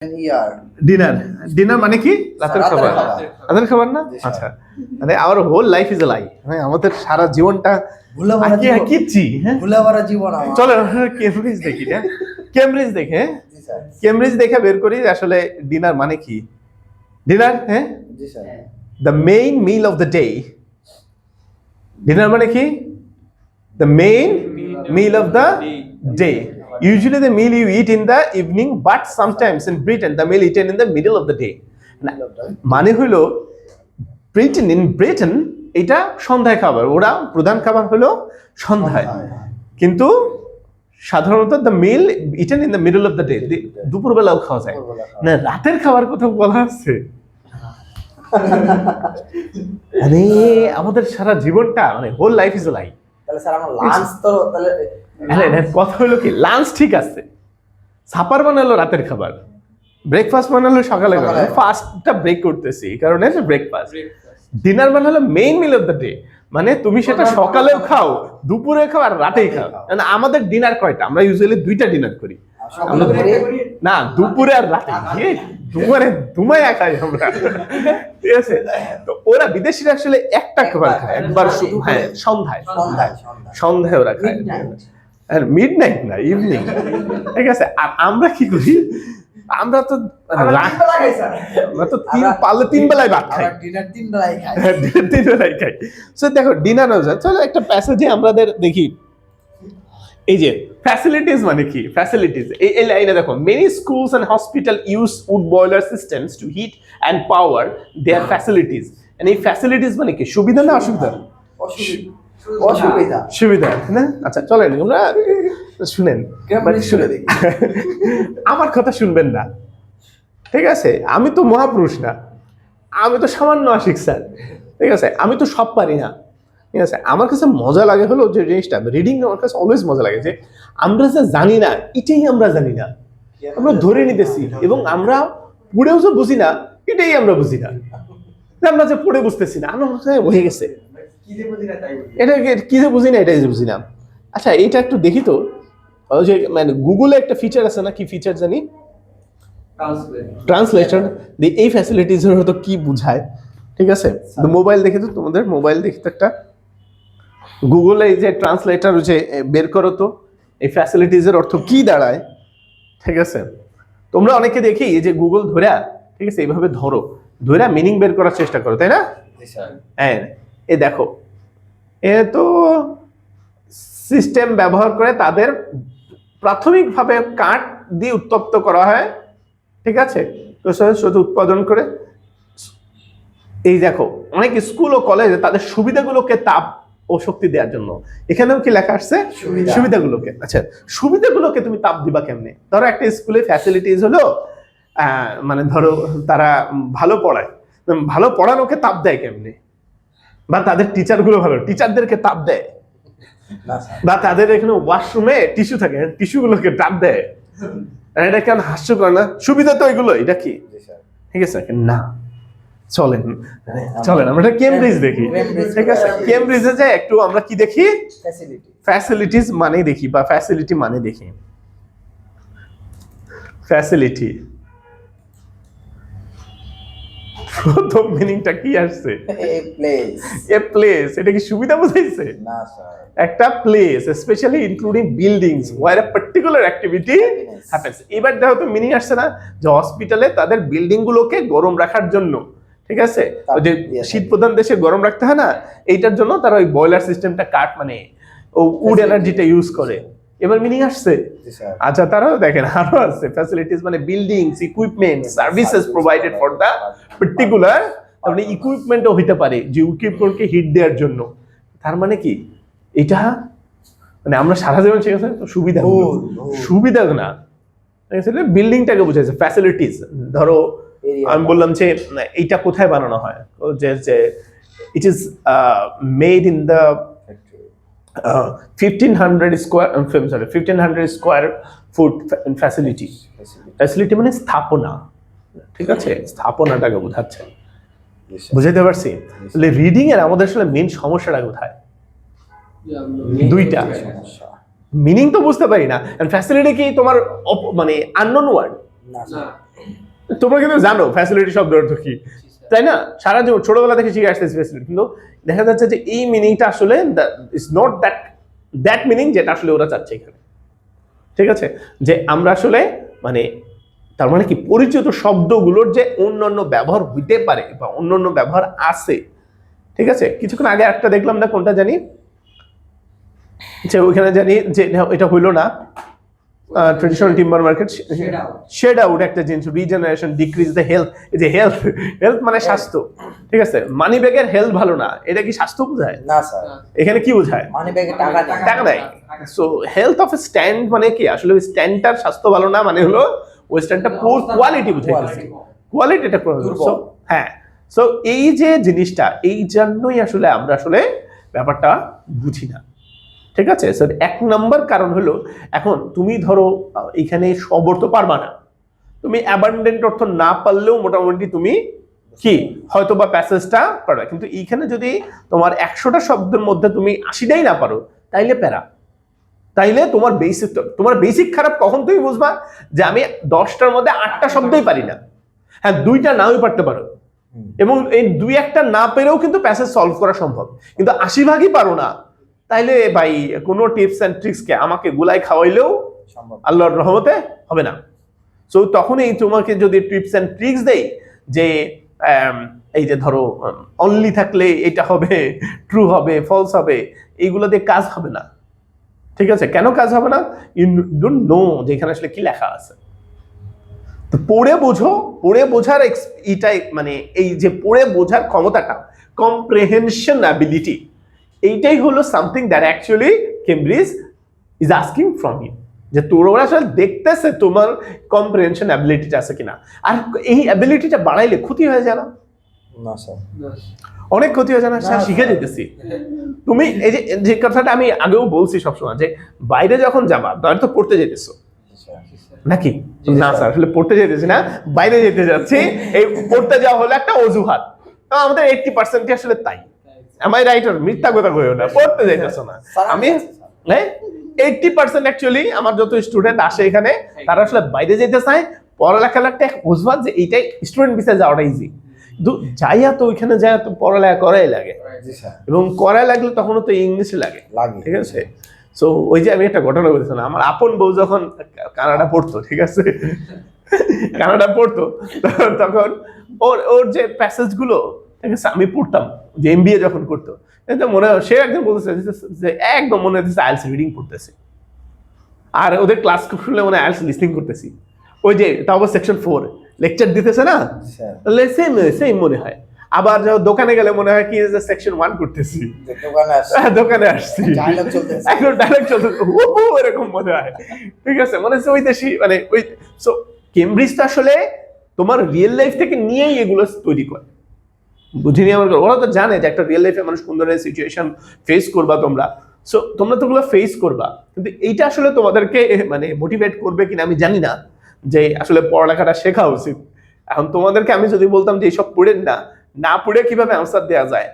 Dinner dinner মানে কি? রাতের খাবার। রাতের খাবার না? আচ্ছা, মানে our whole life is a lie. হ্যাঁ, আমাদের সারা জীবনটা কিচ্ছি। হ্যাঁ, চলো কেমব্রিজ দেখি। হ্যাঁ, কেমব্রিজ দেখে কেমব্রিজ দেখে বের করি আসলে ডিনার মানে কি। ডিনার, হ্যাঁ, the main meal of the day. Dinner মানে কি? The main meal of the day. Usually the meal you eat in the evening, but sometimes in Britain the meal eaten in the middle of the day. মানে হলো Britain এটা সন্ধ্যায় খাবার, ওরা প্রধান খাবার হলো সন্ধ্যায়, কিন্তু সাধারণত the meal eaten in the middle of the day, দুপুরবেলাও খাওয়া যায় না। রাতের খাবার কোথাও বলা আছে? মানে আমাদের সারা জীবনটা মানে হোল লাইফ ইজ এ লাই। কথা হলো কি, লাঞ্চ ঠিক আছে, সাপার বানালো রাতের খাবার, ব্রেকফাস্ট বানালো সকালে, ফার্স্টটা ব্রেক করতেছি কারণ ব্রেকফাস্ট। ডিনার বানালো main meal of the day, মানে তুমি সেটা সকালেও খাও, দুপুরে খাও আর রাতেই খাও। মানে আমাদের ডিনার কয়টা? আমরা ইউজুয়ালি দুইটা ডিনার করি না, দুপুরে আর রাতে। দুপুরে দুমায়া খাই আমরা, ঠিক আছে? তো ওরা বিদেশিরা আসলে একটা খাবার খায় একবার শুধু, হ্যাঁ, সন্ধ্যায় ওরা খায়, আর মিড নাইট না, ইভিনিং, ঠিক আছে? আর আমরা কি করি? আমরা তো তিন বেলায় ভাত খাই, তিন বেলায় খাই। সো দেখো ডিনার হয়ে যায়। চলো একটা প্যাসেজে আমাদের দেখি, এই যে ফ্যাসিলিটিস মানে কি। ফ্যাসিলিটিস এই লাইনে দেখো, many schools and hospital use wood boiler systems to heat and power their facilities. এই ফ্যাসিলিটিস মানে কি? সুবিধা না অসুবিধা? সুবিধা না? আচ্ছা চলেন আমরা শুনেন, আমার কথা শুনবেন না, ঠিক আছে? আমি তো মহাপুরুষ না, আমি তো সামান্য আশিক স্যার, ঠিক আছে? আমি তো সব পারি না, ঠিক আছে? আমার কাছে মজা লাগে হলো যে জিনিসটা রিডিং, আমার কাছে অলওয়েজ মজা লাগে যে আমরা যে জানি না এটাই আমরা জানি না, আমরা ধরে নিতেছি, এবং আমরা পড়েও যে বুঝি না এটাই আমরা বুঝি না, আমরা যে পড়ে বুঝতেছি না, আমার হয়ে গেছে এটা কি যে বুঝি না, এটাই যে বুঝি না। আচ্ছা এইটা একটু দেখি তো, যে মানে গুগলে একটা ফিচার আছে না, কি ফিচার জানি, ট্রান্সলেশন। এই ফ্যাসিলিটিস এর হয়তো কি বুঝায়, ঠিক আছে? তো মোবাইল দেখে, তো তোমাদের মোবাইল দেখে তো একটা গুগলে এই যে ট্রান্সলেটর যে বের করো তো এই ফ্যাসিলিটিস এর অর্থ কি দাঁড়ায়, ঠিক আছে? তোমরা অনেকে দেখি এই যে গুগল ধরে, ঠিক আছে, এইভাবে ধরে মিনিং বের করার চেষ্টা করো, তাই না? হ্যাঁ, এ দেখো, এ তো সিস্টেম ব্যবহার করে তাদের প্রাথমিকভাবে কাঠ দিয়ে উত্তপ্ত করা হয়, ঠিক আছে? তো শুধু উৎপাদন করে, এই দেখো অনেক স্কুল ও কলেজে তাদের সুবিধাগুলোকে তাপ ও শক্তি দেওয়ার জন্য, এখানেও কি লেখা আসছে? সুবিধাগুলোকে। আচ্ছা, সুবিধাগুলোকে তুমি তাপ দিবা কেমনে? ধরো একটা স্কুলে ফ্যাসিলিটিস হলো, মানে ধরো তারা ভালো পড়ায়, ভালো পড়ানোকে তাপ দেয় কেমনে? বা তাদের টিচার গুলো ভালো, টিচারদেরকে তাপ দেয়, বা তাদের এখানে ওয়াশরুমে টিস্যু থাকে, টিস্যু গুলোকে তাপ দেয়। এটা কেন হাস্যকর না? সুবিধা তো এগুলো, এটা কি, ঠিক আছে? না, চলেন আমরা কেমব্রিজ দেখি, ঠিক আছে? কেমব্রিজে যাই একটু আমরা কি দেখি, ফ্যাসিলিটিস মানে দেখি, বা ফ্যাসিলিটি মানে দেখি। ফ্যাসিলিটি প্রথম মিনিংটা কি আসছে? A place. এটা কি সুবিধা বুঝাইছে? না স্যার, একটা place specially including buildings where a particular activity happens. এবার দেখো তো মিনিং আসছে না, যে হসপিটালে তাদের বিল্ডিং গুলোকে গরম রাখার জন্য, ঠিক আছে, ওই যে শীত প্রধান দেশে গরম রাখতে হয় না, এইটার জন্য তারা ওই বয়লার সিস্টেমটা কাঠ মানে ও উড এনার্জিটা ইউজ করে। এবার মিনিং আসছে? আচ্ছা, তারাও দেখেন আরো আছে। ফ্যাসিলিটিস মানে buildings, equipment, services provided for the particular, মানে ইকুইপমেন্টও হইতে পারে যে ইকুইপমেন্টকে হিট দেওয়ার জন্য। তার মানে কি এটা, মানে আমরা সারা জীবন শিখেছি সুবিধা না, বিল্ডিংটাকে বুঝাইছে ফ্যাসিলিটিস। ধরো আমি বললাম যে এইটা কোথায় বানানো হয়, যে it is made in the 1500 square foot facility মানে স্থাপনা, ঠিক আছে? স্থাপনাটাকে বোঝাচ্ছে, বুঝাইতে পারছি? তাহলে রিডিং এর আমাদের আসলে মেইন সমস্যাটা কোথায়? দুইটা, মিনিং তো বুঝতে পারি না, ফ্যাসিলিটি কি তোমার মানে আননোন ওয়ার্ড? তোমরা কিন্তু জানো ফ্যাসিলিটি শব্দের অর্থ কি, তাই না? সারা জীবন ছোটবেলা থেকে শিখে আসতেছি ফ্যাসিলিটি, কিন্তু দেখা যাচ্ছে যে এই মিনিংটা আসলে ইজ নট দ্যাট মিনিং যেটা আসলে ওরা চাচ্ছে এখানে। ঠিক আছে, যে আমরা আসলে মানে তার মানে কি পরিচিত শব্দগুলোর যে অন্যান্য ব্যবহার হইতে পারে বা অন্যান্য ব্যবহার আছে। ঠিক আছে, কিছুক্ষণ আগে একটা দেখলাম না, কোনটা জানি, যে ওইখানে জানি যে এটা হইলো না traditional timber market, shade out একটা জিনিস, রিজেনারেশন, ডিক্রিজ দ্য হেলথ। এই যে হেলথ, হেলথ মানে স্বাস্থ্য। ঠিক আছে, মানি ব্যাগের হেলথ ভালো না, এটা কি স্বাস্থ্য বোঝায়? না স্যার, এখানে কি বোঝায়? মানি ব্যাগে টাকা নেই। টাকা নাই। So health of A stand মানে কি আসলে স্ট্যান্ডটার স্বাস্থ্য ভালো না মানে হলো ওই স্ট্যান্ডটা পুর কোয়ালিটি বুঝাইতেছে, কোয়ালিটিটা সো হ্যাঁ। সো এই যে জিনিসটা, এই জন্যই আসলে আমরা আসলে ব্যাপারটা বুঝি না। ঠিক আছে, স্যার 1 নম্বর কারণ হলো এখন তুমি ধরো এখানে সব অর্থ পারবা না, তুমি অ্যাবান্ডেন্ট অর্থ না পারলেও মোটামুটি তুমি কি হয়তো বা প্যাসেজটা পারবে, কিন্তু এইখানে যদি তোমার 100টা শব্দের মধ্যে তুমি 80টাই না পারো তাইলে প্যারা, তাইলে তোমার বেসিক খারাপ কখন তুমি বুঝবা যে আমি 10টার মধ্যে 8টা শব্দই পারি না। হ্যাঁ, 2টা নাও পারতে পারো এবং এই 2-1টা না পেরেও কিন্তু প্যাসেজ সলভ করা সম্ভব, কিন্তু 80 ভাগই পারো না, তাইলে ভাই কোনো টিপস এন্ড ট্রিক্সকে আমাকে গুলাই খাওয়াইলেও আল্লাহর রহমতে হবে না। সো তখনই তোমাকে যদি টিপস এন্ড ট্রিক্স দেই যে এই যে ধরো অনলি থাকলে এটা হবে, ট্রু হবে, ফলস হবে, এইগুলো দিয়ে কাজ হবে না। ঠিক আছে, কেন কাজ হবে না? ইউ ডোন্ট নো যে এখানে আসলে কি লেখা আছে। তো পড়ে বোঝো, পড়ে বোঝার এটাই মানে এই যে পড়ে বোঝার ক্ষমতাটা, কম্প্রেহেনশন অ্যাবিলিটি, এইটাই হলো something that actually Cambridge is asking from you, যে তোরা আসলে দেখতেছে তোমার কম্প্রেহেনশন অ্যাবিলিটিটা আছে কিনা। আর এই অ্যাবিলিটিটা বাড়াইলে ক্ষতি হয়ে যায় না? না স্যার, অনেক ক্ষতি হয়ে যায় না? স্যার শিখে যেতেছি। তুমি এই যে কথাটা আমি আগেও বলছি সবসময়, যে বাইরে যখন যাবা বাইরে তো পড়তে যেতেছো নাকি? না স্যার, আসলে পড়তে যেতেছি না, বাইরে যেতে যাচ্ছি। এই পড়তে যাওয়া হলো একটা অজুহাত, আমাদের 80% আসলে তাই। আমার রাইটার মিথ্যা কথা কইও না, পড়তে যাইতেছো না। আমি 80% অ্যাকচুয়ালি আমার যত স্টুডেন্ট আসে এখানে তারা আসলে বাইরে যেতে চায়, পড়ালেখার একটা অজুহাত যে এইটাই স্টুডেন্ট ভিসা যাওয়াটা ইজি, কিন্তু যাইয়া তো ওইখানে যায় তো পড়ালেখা করাই লাগে, এবং করাই লাগলে তখনও তো ইংলিশে লাগে। ঠিক আছে, সো ওই যে আমি একটা ঘটনা বলছিলাম, আমার আপন বউ যখন কানাডা পড়তো, ঠিক আছে, কানাডা পড়তো, তখন ওর যে প্যাসেজ গুলো ঠিক আছে আমি পড়তাম, যে এমবিএ যখন করতো, মনে হয় সে একদম বলতেছে যে একদম মনে হচ্ছে আইএলটিএস রিডিং পড়তেছে, আর ওদের ক্লাস শুনলে মনে হয় আইএলটিএস লিসনিং করতেছি। ওই যে তাও সেকশন 4 লেকচার দিতেছে না, সেম সেম মনে হয়। আবার দোকানে গেলে মনে হয় কি যে সেকশন 1 করতেছি, দোকানে আসছি এখন ডায়লগ চলতেছে এরকম মনে হয়। ঠিক আছে, মানে ওই দেশি মানে ওই। সো কেমব্রিজ তো আসলে তোমার রিয়েল লাইফ থেকে নিয়েই এগুলো তৈরি করে, বুঝিনি আমার। ওরা তো জানে যে একটা রিয়েল লাইফে মানুষ কোন ধরনের সিচুয়েশন ফেস করবা তোমরা, সো তোমরা তো ওগুলো ফেস করবা, কিন্তু এইটা আসলে তোমাদেরকে মানে মোটিভেট করবে কিনা আমি জানি না, যে আসলে পড়ালেখাটা শেখা উচিত। এখন তোমাদেরকে আমি যদি বলতাম যে এইসব পড়েন না, না পড়ে কিভাবে আনসার দেওয়া যায়,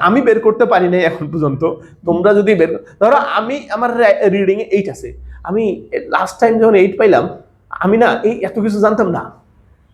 আমি বের করতে পারি নাই এখন পর্যন্ত। তোমরা যদি বের ধরো, আমি আমার রিডিং এ 8 আছে, আমি লাস্ট টাইম যখন 8 পাইলাম, আমি না এই এত কিছু জানতাম না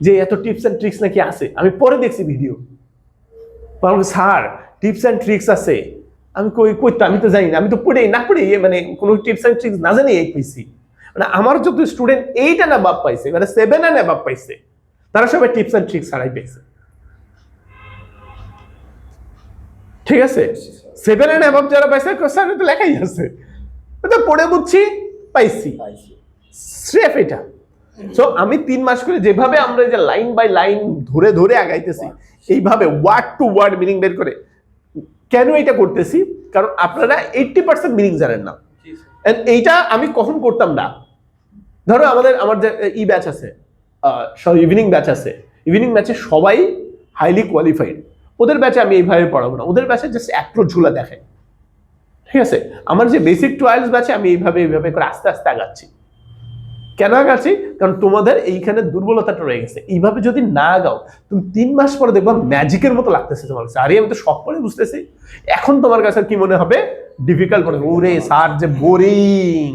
যে এত টিপস এন্ড ট্রিক্স নাকি আছে। আমি পরে দেখছি video, sir tips and tricks আছে, আমি কইতো আমি তো জানি না, আমি তো পড়ে না পড়ে মানে কোনো টিপস এন্ড ট্রিক্স না জানি 8 পাইছি। মানে আমার যত স্টুডেন্ট 8 এন্ড অ্যাবাভ পাইছে, মানে 7 এন্ড অ্যাবাভ পাইছে, তারা সবাই টিপস এন্ড ট্রিক্স ছাড়াই পেয়েছে। ঠিক আছে, 7 এন্ড অ্যাবাভ যারা পাইছে স্যার তো লেখাই আছে, তো পড়ে বুঝছি পাইছি, স্রেফ এটা। সো আমি 3 মাস করে যেভাবে আমরা যে লাইন বাই লাইন ধরে ধরে আগাইতেছি, এইভাবে ওয়ার্ড টু ওয়ার্ড মিনিং বের করে, কেন এটা করতেছি? কারণ আপনারা 80% মিনিং জানেন না। এইটা আমি কখন করতাম না, ধরো আমার যে ই ব্যাচ আছে, ইভিনিং ব্যাচ আছে, ইভিনিং ব্যাচে সবাই হাইলি কোয়ালিফাইড, ওদের ব্যাচে আমি এইভাবে পড়াবো না, ওদের ব্যাচে জাস্ট অ্যাপ্রোচ ঝুলা দেখে। ঠিক আছে, আমার যে বেসিক টু আইএলটিএস ব্যাচে আমি এইভাবে করে আস্তে আস্তে আগাচ্ছি। কেন আগাচ্ছি? কারণ তোমাদের এইখানে দুর্বলতাটা রয়ে গেছে। এইভাবে যদি না আগাও, তুমি 3 মাস পরে দেখবা ম্যাজিকের মতো লাগতেছে তোমার কাছে, আরে আমি তো সব পরে বুঝতেছি। এখন তোমার কাছে কি মনে হবে? ডিফিকাল্ট মনে হবে, ওরে স্যার যে বোরিং,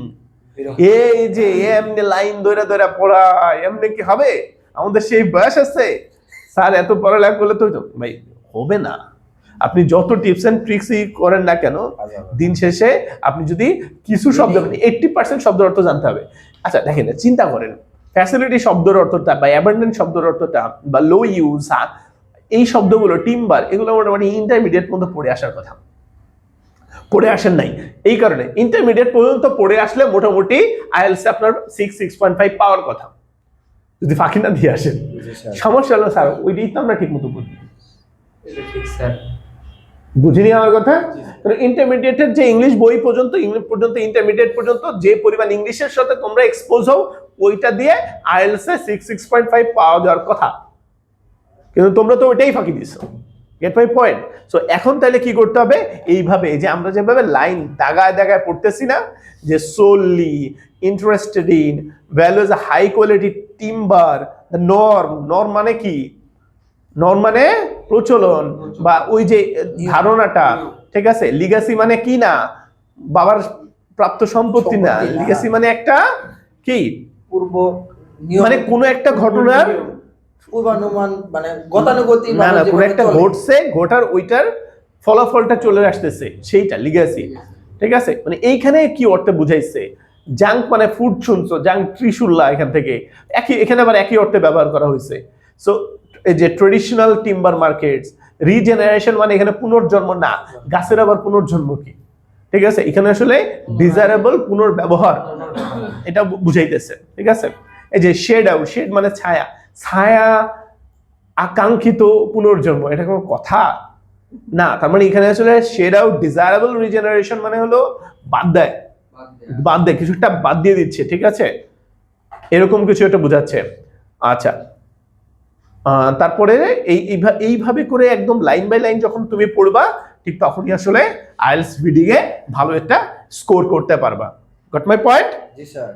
এই যে এমনি লাইন ধরে ধরে পড়া, এমনি কি হবে? আমাদের সেই বয়স আছে স্যার এত পড়ালেখা করলে তো ভাই হবে না। আপনি যত টিপস এন্ড ট্রিক্সই করেন না কেন, দিন শেষে আপনি যদি কিছু শব্দ 80% শব্দের অর্থ জানতে হবে। আচ্ছা দেখেন, চিন্তা করেন ফ্যাসিলিটি শব্দের অর্থটা বা অ্যাবান্ডেন্ট শব্দের অর্থটা বা লো ইউজ, এই শব্দগুলো টিম্বার, এগুলো মোটামুটি ইন্টারমিডিয়েট পর্যন্ত পড়ে আসার কথা, পড়ে আসেন নাই। এই কারণে ইন্টারমিডিয়েট পর্যন্ত পড়ে আসলে মোটামুটি আইএলটিএস আপনার 6.5 পাওয়ার কথা, যদি ফাঁকি না দিয়ে আসেন। সমস্যা হলো স্যার ওইটাই তো আমরা ঠিক মতো বুঝি, বুঝিনি আমার কথা। ইন্টারমিডিয়েটের যে ইংলিশ বই পর্যন্ত, ইংলিশ পর্যন্ত, ইন্টারমিডিয়েট পর্যন্ত যে পরিমাণ ইংলিশের সাথে তোমরা এক্সপোজ হও, ওইটা দিয়ে আইএলটিএস এ 6.5 পাওয়া যাওয়ার কথা, কিন্তু তোমরা তো ওইটাই ফাঁকি দিছো। Get my point? সো এখন তাহলে কি করতে হবে, এইভাবে যে আমরা যেভাবে লাইন দাগায় দাগায় পড়তেছি না, যে solely interested in value is high quality timber, the norm, norm মানে কি, নর্ম মানে প্রচলন বা ওই যে ধারণাটা, ঠিক আছে। লিগাসি মানে কি না, বাবার প্রাপ্ত সম্পত্তি না, লিগাসি মানে একটা কি, পূর্ব মানে কোনো একটা ঘটনার পূর্বানুমান, মানে গতানুগতিক না না, কোনো একটা ঘটছে, ঘটার ওইটার ফলাফলটা চলে আসতেছে, সেইটা লিগাসি, ঠিক আছে। মানে এইখানে কি অর্থে বুঝাইছে, জাঙ্ক মানে ফুড শুনছো, জাঙ্ক ত্রিশুল্লা, এখান থেকে একই, এখানে আবার একই অর্থে ব্যবহার করা হয়েছে। সো এই যে ট্রেডিশনাল টিম্বার মার্কেটস, রিজেনারেশন মানে এখানে পুনর্জন্ম না, গাছের আবার পুনর্জন্ম কি, ঠিক আছে। এখানে আসলে ডিজায়ারেবল পুনর্ব্যবহার, এটা বুঝাইতেছে, ঠিক আছে। এই যে শেড আউট, শেড মানে ছায়া, ছায়া আকাঙ্ক্ষিত পুনর্জন্ম, এটা কোনো কথা না। তার মানে এখানে আসলে শেড আউট ডিজায়ারেবল রিজেনারেশন মানে হলো বাদ দেয়, বাদ দেয়, কিছু একটা বাদ দিয়ে দিচ্ছে, ঠিক আছে, এরকম কিছু একটা বোঝাচ্ছে। আচ্ছা, তারপরে এইভাবে করে একদম লাইন বাই লাইন যখন তুমি পড়বা, ঠিক তখনই আসলে আইএলটিএস বিডিং এ ভালো একটা স্কোর করতে পারবা। Got my point? G sir.